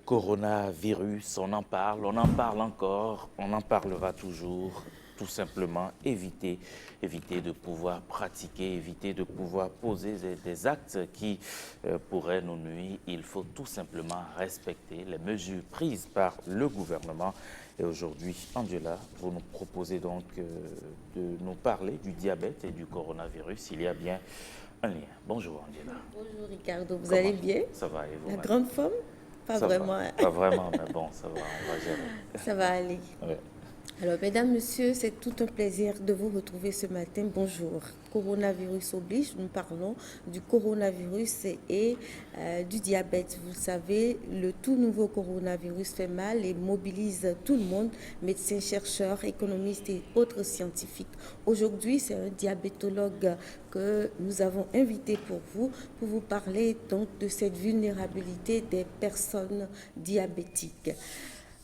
coronavirus, on en parle encore, on en parlera toujours. Tout simplement éviter de pouvoir pratiquer, éviter de pouvoir poser des actes qui pourraient nous nuire. Il faut tout simplement respecter les mesures prises par le gouvernement. Et aujourd'hui, Angela, vous nous proposez donc de nous parler du diabète et du coronavirus. Il y a bien un lien. Bonjour Angela. Bonjour Ricardo, vous Comment allez bien? ça va et vous? La grande forme? Pas Ça vraiment. va, pas vraiment, mais bon, ça va, on va gérer. Ça va aller. Ouais. Alors, mesdames, messieurs, c'est tout un plaisir de vous retrouver ce matin. Bonjour. Coronavirus oblige, nous parlons du coronavirus et du diabète. Vous le savez, le tout nouveau coronavirus fait mal et mobilise tout le monde, médecins, chercheurs, économistes et autres scientifiques. Aujourd'hui, c'est un diabétologue que nous avons invité pour vous parler donc de cette vulnérabilité des personnes diabétiques.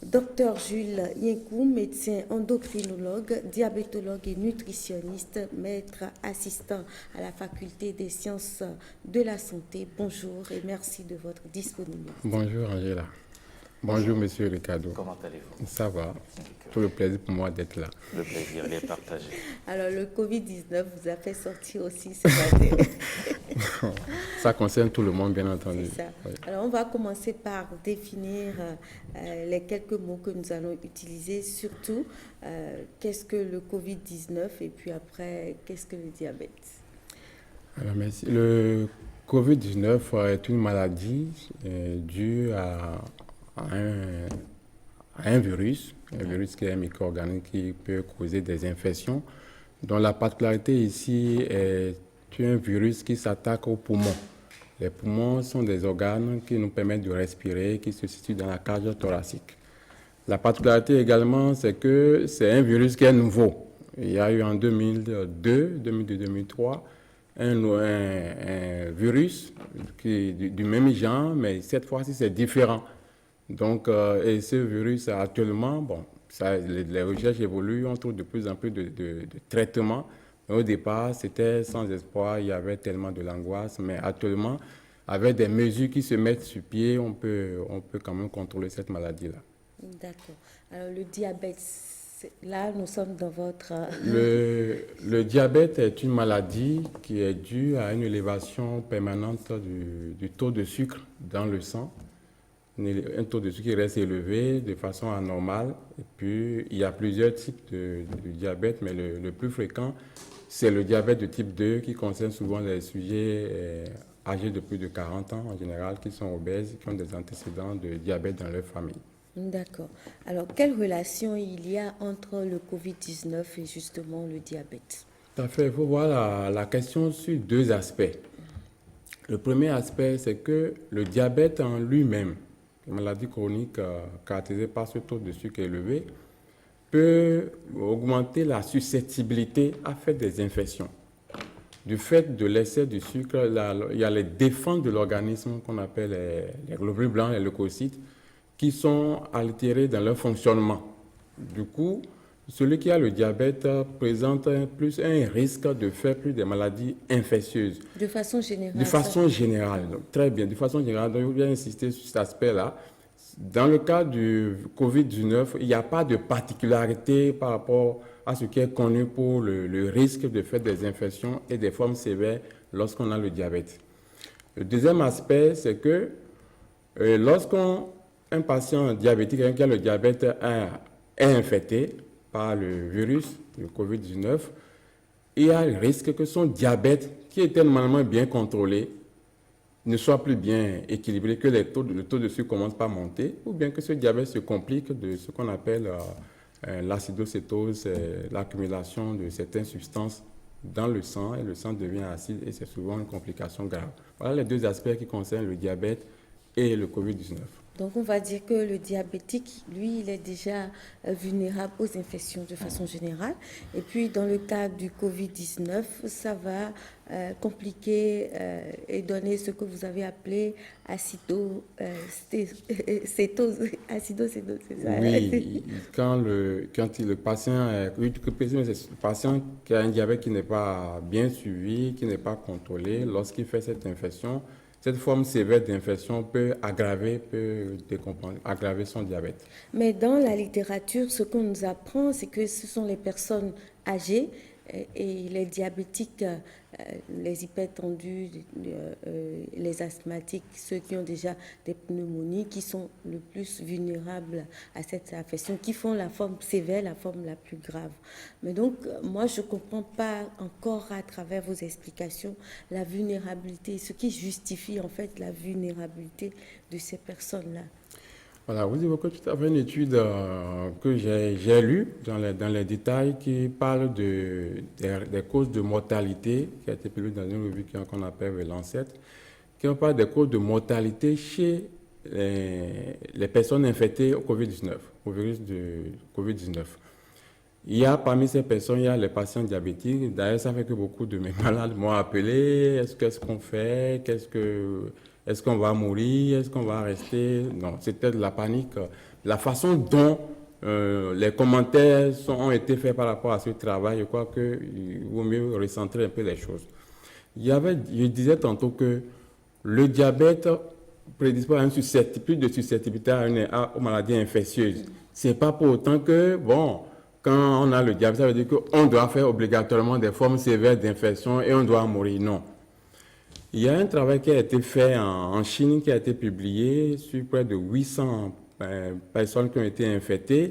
Docteur Jules Yenkou, médecin endocrinologue, diabétologue et nutritionniste, maître assistant à la faculté des sciences de la santé. Bonjour et merci de votre disponibilité. Bonjour Angela. Bonjour Monsieur Ricardo. Comment allez-vous? Ça va. Tout le plaisir pour moi d'être là. Le plaisir est partagé. Alors, le Covid-19 vous a fait sortir aussi ce matin. Ça concerne tout le monde, bien entendu. C'est ça. Oui. Alors, on va commencer par définir les quelques mots que nous allons utiliser, surtout qu'est-ce que le Covid-19 et puis après, qu'est-ce que le diabète? Alors, merci. Le Covid-19 est une maladie due à un virus qui est un micro-organisme qui peut causer des infections, dont la particularité ici est un virus qui s'attaque aux poumons. Les poumons sont des organes qui nous permettent de respirer, qui se situent dans la cage thoracique. La particularité également, c'est que c'est un virus qui est nouveau. Il y a eu en 2002-2003 un virus du même genre, mais cette fois-ci c'est différent. Donc, et ce virus actuellement, bon, les recherches évoluent, on trouve de plus en plus de traitements. Au départ, c'était sans espoir, il y avait tellement de l'angoisse, mais actuellement, avec des mesures qui se mettent sur pied, on peut quand même contrôler cette maladie-là. D'accord. Alors, le diabète, là, nous sommes dans votre... Le diabète est une maladie qui est due à une élévation permanente du taux de sucre dans le sang. Un taux de sucre qui reste élevé de façon anormale. Et puis, il y a plusieurs types de diabète, mais le plus fréquent, c'est le diabète de type 2 qui concerne souvent les sujets âgés de plus de 40 ans en général, qui sont obèses, qui ont des antécédents de diabète dans leur famille. D'accord. Alors, quelle relation il y a entre le Covid-19 et justement le diabète? Tout à fait. Il faut voir la question sur deux aspects. Le premier aspect, c'est que le diabète en lui-même, une maladie chronique caractérisée par ce taux de sucre élevé, peut augmenter la susceptibilité à faire des infections. Du fait de l'excès du sucre, il y a les défenses de l'organisme qu'on appelle les globules blancs, les leucocytes, qui sont altérés dans leur fonctionnement. Du coup, celui qui a le diabète présente plus un risque de faire plus des maladies infectieuses. De façon générale. De façon générale, donc, très bien. De façon générale, donc, je viens insister sur cet aspect-là. Dans le cas du Covid-19, il n'y a pas de particularité par rapport à ce qui est connu pour le risque de faire des infections et des formes sévères lorsqu'on a le diabète. Le deuxième aspect, c'est que lorsqu'un patient diabétique, quelqu'un qui a le diabète est infecté par le virus, le Covid-19, il y a le risque que son diabète, qui était normalement bien contrôlé, ne soit plus bien équilibré, que le taux de sucre commence par monter, ou bien que ce diabète se complique de ce qu'on appelle l'acidocétose, l'accumulation de certaines substances dans le sang, et le sang devient acide, et c'est souvent une complication grave. Voilà les deux aspects qui concernent le diabète et le Covid-19. Donc, on va dire que le diabétique, lui, il est déjà vulnérable aux infections de façon générale. Et puis, dans le cas du Covid-19, ça va compliquer et donner ce que vous avez appelé acidocétose, c'est ça? Oui, quand le patient qui a un diabète qui n'est pas bien suivi, qui n'est pas contrôlé, lorsqu'il fait cette infection, cette forme sévère d'infection peut aggraver son diabète. Mais dans la littérature, ce qu'on nous apprend, c'est que ce sont les personnes âgées et les diabétiques, les hypertendus, les asthmatiques, ceux qui ont déjà des pneumonies, qui sont le plus vulnérables à cette infection, qui font la forme sévère, la forme la plus grave. Mais donc, moi, je ne comprends pas encore à travers vos explications la vulnérabilité, ce qui justifie en fait la vulnérabilité de ces personnes-là. Voilà, vous évoquez tout à fait une étude que j'ai lue dans les détails qui parle des causes de mortalité, qui a été publiée dans une revue qu'on appelle The Lancet, qui parle des causes de mortalité chez les personnes infectées au Covid-19, au virus de Covid-19. Il y a parmi ces personnes, il y a les patients diabétiques. D'ailleurs, ça fait que beaucoup de mes malades m'ont appelé. Qu'est-ce qu'on fait? Est-ce qu'on va mourir? Est-ce qu'on va rester? Non, c'était de la panique. La façon dont les commentaires ont été faits par rapport à ce travail, je crois qu'il vaut mieux recentrer un peu les choses. Je disais tantôt que le diabète prédispose à plus de susceptibilité aux maladies infectieuses. Ce n'est pas pour autant que, quand on a le diabète, ça veut dire qu'on doit faire obligatoirement des formes sévères d'infection et on doit mourir. Non. Il y a un travail qui a été fait en Chine, qui a été publié sur près de 800 personnes qui ont été infectées.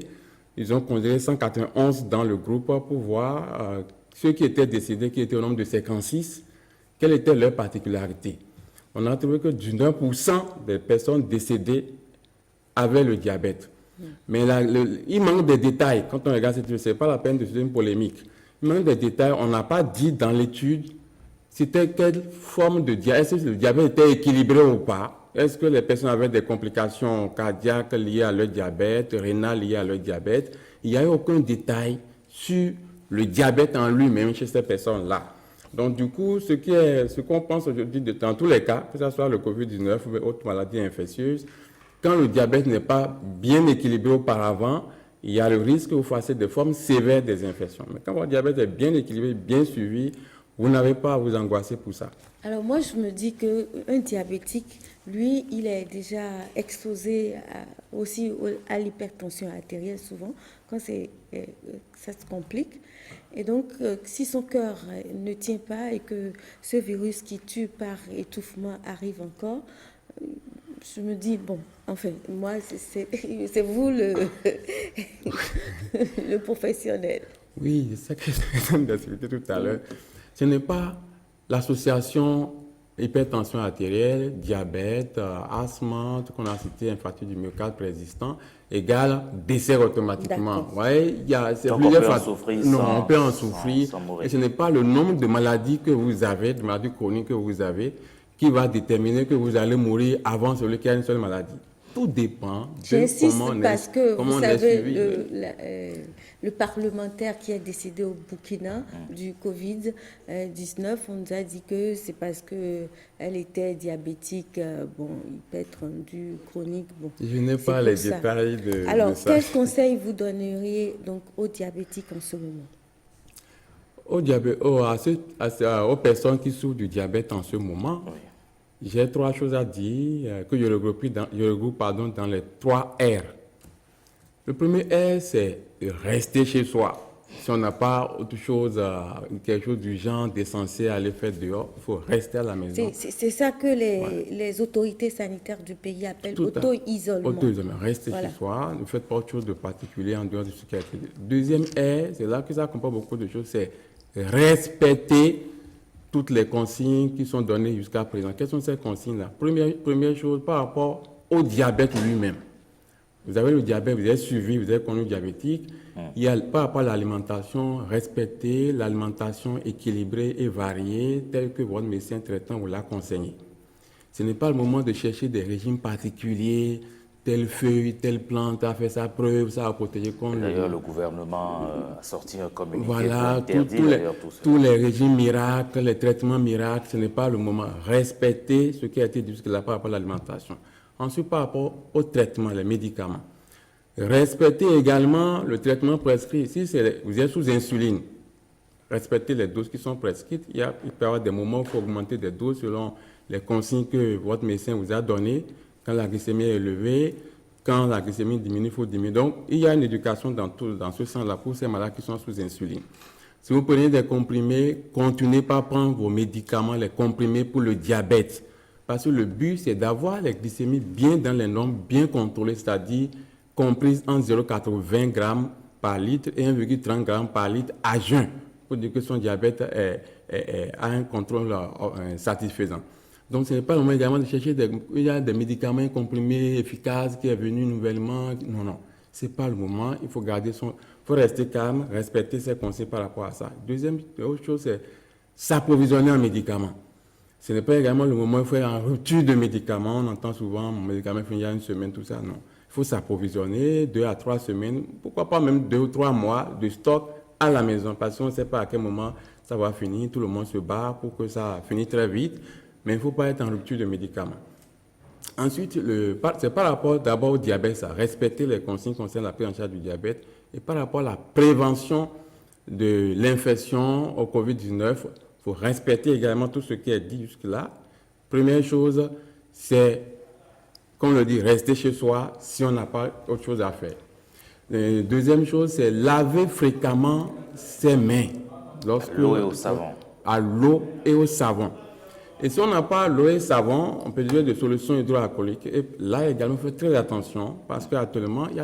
Ils ont considéré 191 dans le groupe pour voir ceux qui étaient décédés, qui étaient au nombre de 56, quelle était leur particularité. On a trouvé que 19% des personnes décédées avaient le diabète. Mais il manque des détails. Quand on regarde cette étude, ce n'est pas la peine de faire une polémique. Il manque des détails. On n'a pas dit dans l'étude c'était quelle forme de diabète. Est-ce que le diabète était équilibré ou pas? Est-ce que les personnes avaient des complications cardiaques liées à leur diabète, rénales liées à leur diabète? Il n'y a eu aucun détail sur le diabète en lui-même chez ces personnes-là. Donc, du coup, ce qu'on pense aujourd'hui, dans tous les cas, que ce soit le COVID-19 ou autres maladies infectieuses, quand le diabète n'est pas bien équilibré auparavant, il y a le risque que vous fassiez des formes sévères des infections. Mais quand votre diabète est bien équilibré, bien suivi, vous n'avez pas à vous angoisser pour ça. Alors moi, je me dis qu'un diabétique, lui, il est déjà exposé aussi à l'hypertension artérielle souvent, quand ça se complique. Et donc, si son cœur ne tient pas et que ce virus qui tue par étouffement arrive encore, je me dis, enfin, moi, c'est vous le professionnel. Oui, c'est ça que je d'expliquer tout à l'heure. Ce n'est pas l'association hypertension artérielle, diabète, asthme, tout qu'on a cité, infarctus du myocarde préexistant, égale décès automatiquement. Ouais, donc on peut en souffrir. Non, on peut en souffrir. Et ce n'est pas le nombre de maladies que vous avez, de maladies chroniques que vous avez, qui va déterminer que vous allez mourir avant celui qui a une seule maladie. Tout dépend de comment on est suivi. Le parlementaire qui est décédé au Burkina du Covid-19, on nous a dit que c'est parce qu'elle était diabétique, hypertendue, chronique. Je n'ai pas les détails de ça. Alors, quels conseils vous donneriez donc aux diabétiques en ce moment? Aux personnes qui souffrent du diabète en ce moment, j'ai 3 choses à dire que je regroupe dans les 3 R. Le premier R, c'est de rester chez soi. Si on n'a pas autre chose, quelque chose du genre d'essentiel à aller faire dehors, il faut rester à la maison. C'est ça que les autorités sanitaires du pays appellent auto-isolement. Auto-isolement. Restez chez soi. Ne faites pas autre chose de particulier en dehors de ce qui a été dit. Deuxième R, c'est là que ça comprend beaucoup de choses, c'est respecter toutes les consignes qui sont données jusqu'à présent. Quelles sont ces consignes-là? Première chose, par rapport au diabète lui-même. Vous avez le diabète, vous êtes suivi, vous êtes connu diabétique. Il y a, par rapport à l'alimentation, respecter l'alimentation équilibrée et variée, telle que votre médecin traitant vous l'a conseillé. Ce n'est pas le moment de chercher des régimes particuliers, telle feuille, telle plante a fait sa preuve, ça a protégé contre... D'ailleurs, le gouvernement a sorti un communiqué pour voilà, interdire tous les régimes miracles, les traitements miracles, ce n'est pas le moment. Respecter ce qui a été dit jusque-là par rapport à l'alimentation. Ensuite, par rapport au traitement, les médicaments. Respecter également le traitement prescrit. Si vous êtes sous insuline, respectez les doses qui sont prescrites. Il peut y avoir des moments où il faut augmenter des doses selon les consignes que votre médecin vous a données. Quand la glycémie est élevée, quand la glycémie diminue, il faut diminuer. Donc, il y a une éducation dans ce sens-là pour ces malades qui sont sous insuline. Si vous prenez des comprimés, continuez pas à prendre vos médicaments, les comprimés pour le diabète. Parce que le but, c'est d'avoir les glycémies bien dans les normes, bien contrôlées, c'est-à-dire comprises en 0,80 g par litre et 1,30 g par litre à jeun, pour dire que son diabète a un contrôle satisfaisant. Donc, ce n'est pas le moment également de chercher il y a des médicaments comprimés efficaces qui est venu nouvellement. Non, non, ce n'est pas le moment. Il faut garder il faut rester calme, respecter ses conseils par rapport à ça. Deuxième autre chose, c'est s'approvisionner en médicaments. Ce n'est pas également le moment où il faut faire en rupture de médicaments. On entend souvent, mon médicament finit il y a une semaine, tout ça. Non. Il faut s'approvisionner 2 à 3 semaines, pourquoi pas même 2 ou 3 mois de stock à la maison, parce qu'on ne sait pas à quel moment ça va finir. Tout le monde se bat pour que ça finisse très vite, mais il ne faut pas être en rupture de médicaments. Ensuite, c'est par rapport d'abord au diabète, ça, respecter les consignes concernant la prise en charge du diabète, et par rapport à la prévention de l'infection au COVID-19, il faut respecter également tout ce qui est dit jusque-là. Première chose, c'est, comme on le dit, rester chez soi si on n'a pas autre chose à faire. Deuxième chose, c'est laver fréquemment ses mains. À l'eau et au savon. À l'eau et au savon. Et si on n'a pas l'eau et le savon, on peut utiliser des solutions hydroalcooliques. Et là également, il faut faire très attention parce qu'actuellement, il y en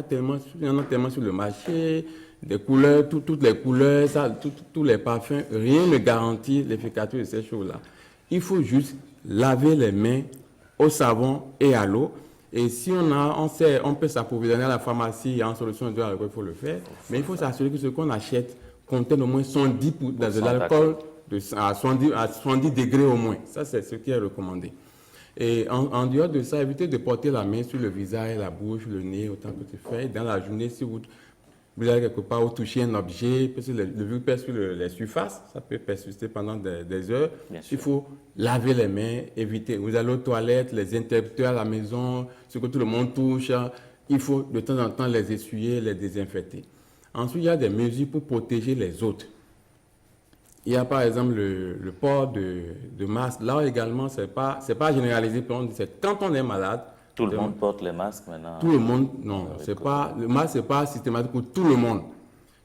a tellement sur le marché, des couleurs, toutes les couleurs, tous les parfums. Rien ne garantit l'efficacité de ces choses-là. Il faut juste laver les mains au savon et à l'eau. Et si on peut s'approvisionner à la pharmacie en solution hydroalcoolique, il faut le faire. Mais il faut s'assurer que ce qu'on achète contienne au moins 110 de l'alcool à 70 degrés au moins. Ça, c'est ce qui est recommandé. Et en dehors de ça, évitez de porter la main sur le visage, la bouche, le nez, autant que tu fais. Dans la journée, si vous allez quelque part où toucher un objet, parce que le virus pèse sur les surfaces, ça peut persister pendant des heures. Il faut laver les mains, éviter. Vous allez aux toilettes, les interrupteurs à la maison, ce que tout le monde touche, il faut de temps en temps les essuyer, les désinfecter. Ensuite, il y a des mesures pour protéger les autres. Il y a par exemple le port de masque. Là également, ce n'est pas généralisé. C'est quand on est malade. Tout le monde porte les masques maintenant. Tout le monde, non. Le masque, ce n'est pas systématique pour tout le monde.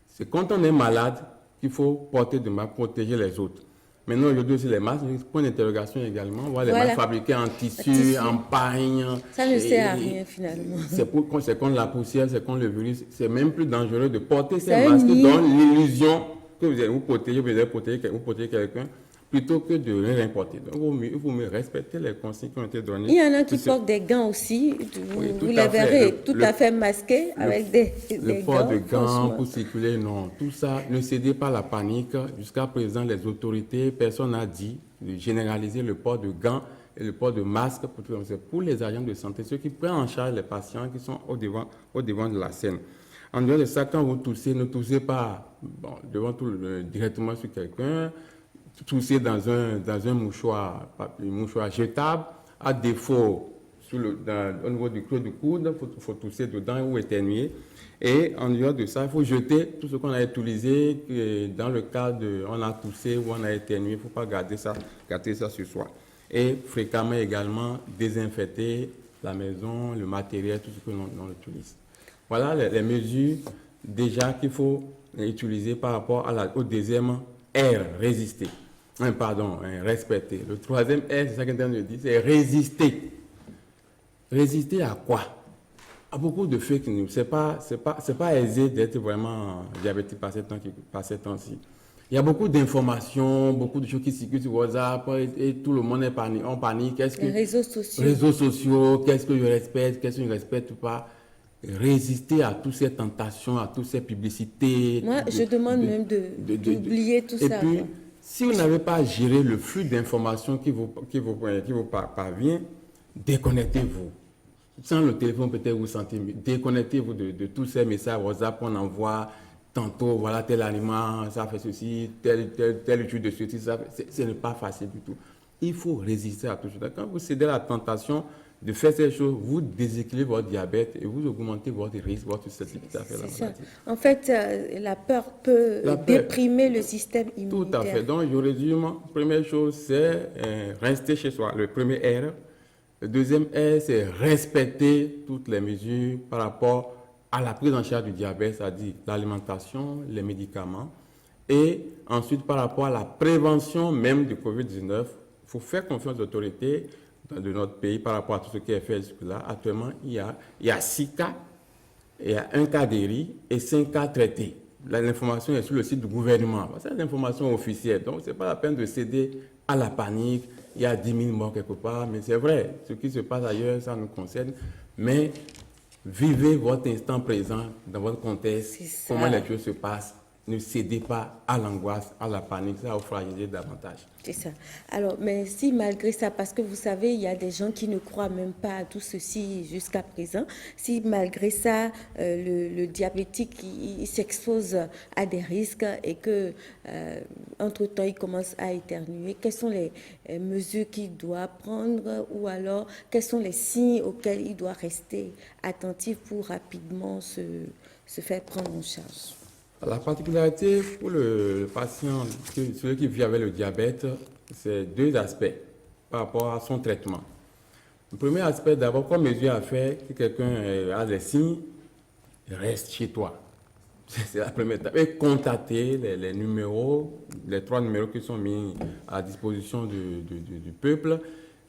C'est quand on est malade qu'il faut porter des masques, protéger les autres. Maintenant, aujourd'hui aussi, les masques, point d'interrogation également. Voilà, les masques fabriqués en tissu, en paille. Ça ne sert à rien finalement. C'est contre la poussière, c'est contre le virus. C'est même plus dangereux de porter ces masques qui donnent l'illusion que vous protégez quelqu'un, plutôt que de rien porter. Donc, il vaut mieux respecter les consignes qui ont été données. Il y en a qui portent des gants aussi, vous les verrez tout à fait masqués avec des gants. Le port de gants pour circuler, non. Tout ça, ne cédez pas à la panique. Jusqu'à présent, les autorités, personne n'a dit de généraliser le port de gants et le port de masques pour les agents de santé, ceux qui prennent en charge les patients qui sont au devant de la scène. En dehors de ça, quand vous toussez, ne toussez pas directement sur quelqu'un. Toussez dans un mouchoir jetable. À défaut, au niveau du creux du coude, il faut tousser dedans ou éternuer. Et en dehors de ça, il faut jeter tout ce qu'on a utilisé dans le cas de on a toussé ou on a éternué. Il ne faut pas garder ça sur soi. Et fréquemment également désinfecter la maison, le matériel, tout ce que l'on utilise. Voilà les mesures déjà qu'il faut utiliser par rapport au deuxième R, résister. Respecter. Le troisième R, c'est ça qu'on dit, c'est résister. Résister à quoi? À beaucoup de fake news. C'est pas aisé d'être vraiment diabétique par ces temps-ci. Il y a beaucoup d'informations, beaucoup de choses qui circulent sur WhatsApp et tout le monde est en panique. Les réseaux sociaux. Réseaux sociaux, qu'est-ce que je respecte, qu'est-ce que je ne respecte pas. Résister à toutes ces tentations, à toutes ces publicités. Moi, je demande même d'oublier tout ça. Et puis, si vous n'avez pas géré le flux d'informations qui vous parvient, déconnectez-vous. Sans le téléphone, peut-être vous sentez mieux. Déconnectez-vous de tous ces messages WhatsApp qu'on envoie. Tantôt, voilà tel aliment, ça fait ceci, tel étude de ceci, ce n'est pas facile du tout. Il faut résister à tout ça. Quand vous cédez à la tentation, de faire ces choses, vous déséquilibrez votre diabète et vous augmentez votre risque, votre susceptibilité à faire la C'est ça. maladie. En fait, la peur peut La peur, déprimer le système tout à fait. immunitaire. Donc, je résume. Première chose, c'est rester chez soi. Le premier R. Le deuxième R, c'est respecter toutes les mesures par rapport à la prise en charge du diabète, c'est-à-dire l'alimentation, les médicaments. Et ensuite, par rapport à la prévention même du Covid-19, il faut faire confiance aux autorités de notre pays par rapport à tout ce qui est fait jusque-là. Actuellement, il y a 6 cas, il y a 1 cas d'ERI et 5 cas traités. L'information est sur le site du gouvernement. C'est l'information officielle. Donc, ce n'est pas la peine de céder à la panique. Il y a 10 000 morts quelque part, mais c'est vrai. Ce qui se passe ailleurs, ça nous concerne. Mais vivez votre instant présent dans votre contexte. Comment les choses se passent. Ne cédez pas à l'angoisse, à la panique. Ça va vous fragiliser davantage. C'est ça. Alors, mais si malgré ça, parce que vous savez, il y a des gens qui ne croient même pas à tout ceci jusqu'à présent, si malgré ça, le diabétique, il s'expose à des risques et que, entre-temps, il commence à éternuer, quelles sont les mesures qu'il doit prendre ou alors quels sont les signes auxquels il doit rester attentif pour rapidement se faire prendre en charge? La particularité pour le patient, celui qui vit avec le diabète, c'est 2 aspects par rapport à son traitement. Le premier aspect, d'abord, comme mesure à faire, si quelqu'un a des signes, reste chez toi. C'est la première étape. Et contacter les numéros, les 3 numéros qui sont mis à disposition du peuple.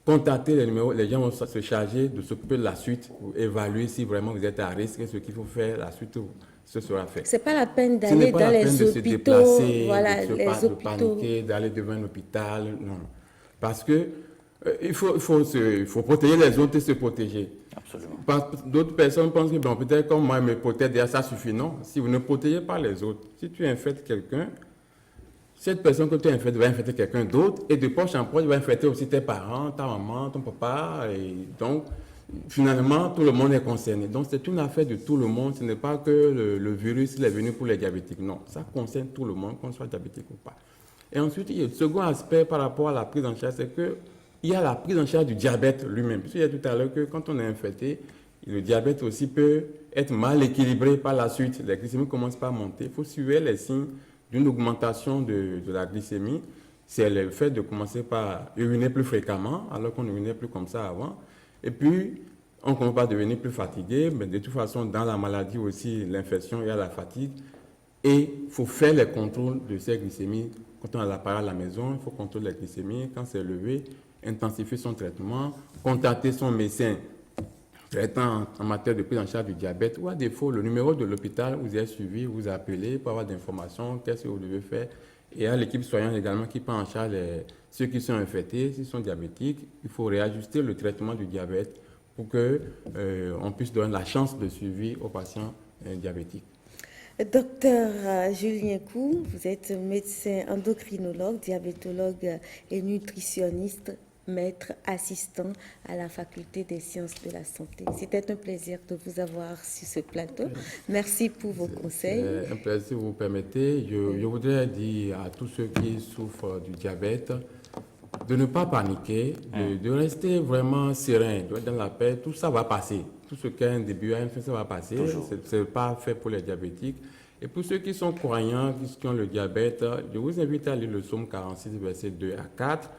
Contacter les numéros, les gens vont se charger de s'occuper de la suite, pour évaluer si vraiment vous êtes à risque et ce qu'il faut faire, la suite ce sera fait. C'est pas la peine Ce n'est d'aller pas dans la peine les de se hôpitaux, déplacer, voilà, de les de hôpitaux. paniquer, d'aller devant un hôpital, non. Parce que il faut protéger les autres et se protéger. Absolument. D'autres personnes pensent que bon, peut-être comme moi, me protéger, déjà, ça suffit. Non, si vous ne protégez pas les autres, si tu infectes quelqu'un, cette personne que tu infectes va infecter quelqu'un d'autre et de poche en poche, va infecter aussi tes parents, ta maman, ton papa. Et donc, finalement, tout le monde est concerné. Donc, c'est une affaire de tout le monde. Ce n'est pas que le virus il est venu pour les diabétiques. Non, ça concerne tout le monde, qu'on soit diabétique ou pas. Et ensuite, il y a le second aspect par rapport à la prise en charge, c'est qu'il y a la prise en charge du diabète lui-même. Puisqu'il y a tout à l'heure que quand on est infecté, le diabète aussi peut être mal équilibré par la suite. La glycémie commence par monter. Il faut suivre les signes d'une augmentation de la glycémie. C'est le fait de commencer par uriner plus fréquemment, alors qu'on n'urinait plus comme ça avant. Et puis, on commence par devenir plus fatigué. Mais de toute façon, dans la maladie aussi, l'infection, il y a la fatigue. Et il faut faire les contrôles de ces glycémies. Quand on a l'appareil à la maison, il faut contrôler la glycémie. Quand c'est levé, intensifier son traitement, contacter son médecin traitant en matière de prise en charge du diabète, ou à défaut, le numéro de l'hôpital, vous êtes suivi, vous appelez pour avoir des informations, qu'est-ce que vous devez faire. Et il y a l'équipe soignante également qui prend en charge ceux qui sont infectés, s'ils sont diabétiques. Il faut réajuster le traitement du diabète pour qu'on puisse donner la chance de suivi aux patients diabétiques. Docteur Julien Kou, vous êtes médecin endocrinologue, diabétologue et nutritionniste, maître assistant à la faculté des sciences de la santé. C'était un plaisir de vous avoir sur ce plateau. Merci pour vos conseils. C'est un plaisir, si vous permettez. Je voudrais dire à tous ceux qui souffrent du diabète de ne pas paniquer, de rester vraiment serein, de être dans la paix. Tout ça va passer. Tout ce qui a un début, à une fin, ça va passer. Ce n'est pas fait pour les diabétiques. Et pour ceux qui sont croyants, qui ont le diabète, je vous invite à lire le psaume 46, versets 2 à 4.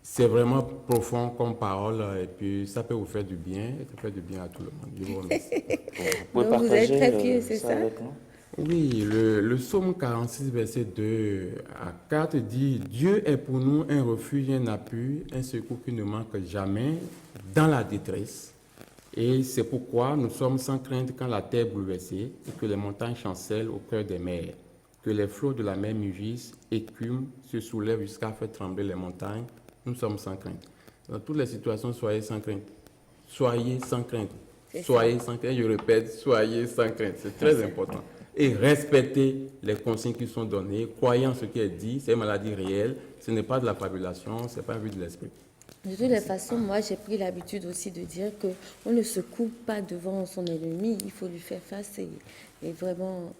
C'est vraiment profond comme parole et puis ça peut vous faire du bien et ça fait du bien à tout le monde. Je vous remercie. Donc vous êtes très pieux, c'est ça? Oui, le psaume 46, verset 2 à 4 dit « Dieu est pour nous un refuge, un appui, un secours qui ne manque jamais dans la détresse. Et c'est pourquoi nous sommes sans crainte quand la terre est bouleversée et que les montagnes chancellent au cœur des mers, que les flots de la mer mugissent, écument, se soulèvent jusqu'à faire trembler les montagnes. Nous sommes sans crainte. Dans toutes les situations, soyez sans crainte. Soyez sans crainte. Soyez sans crainte. Je répète, soyez sans crainte. C'est très important. Et respectez les consignes qui sont données. Croyez en ce qui est dit. C'est une maladie réelle. Ce n'est pas de la fabulation. Ce n'est pas un but de l'esprit. De toutes les façons, moi, j'ai pris l'habitude aussi de dire qu'on ne se coupe pas devant son ennemi. Il faut lui faire face et vraiment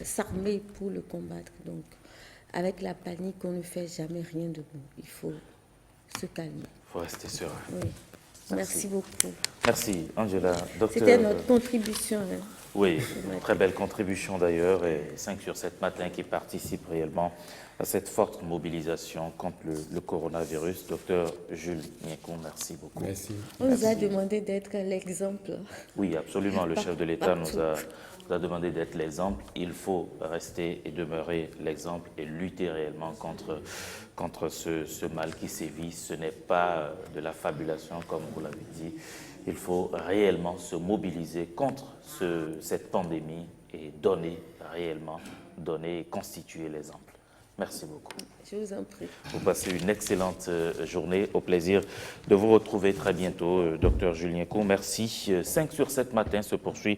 s'armer pour le combattre. Donc, avec la panique, on ne fait jamais rien de bon. Il faut se calmer. Il faut rester serein. Oui. Merci beaucoup. Merci, Angela. Docteur, C'était notre contribution. Hein. Oui, très belle contribution d'ailleurs, et 5 sur 7 matin qui participe réellement à cette forte mobilisation contre le coronavirus. Docteur Jules Nyeko, merci beaucoup. Merci. On nous a demandé d'être l'exemple. Oui, absolument. Le chef de l'État nous a demandé d'être l'exemple. Il faut rester et demeurer l'exemple et lutter réellement contre ce mal qui sévit. Ce n'est pas de la fabulation, comme vous l'avez dit. Il faut réellement se mobiliser contre cette pandémie et donner et constituer l'exemple. Merci beaucoup. Je vous en prie. Vous passez une excellente journée. Au plaisir de vous retrouver très bientôt, Dr Julien Cour. Merci. 5 sur 7 matin se poursuit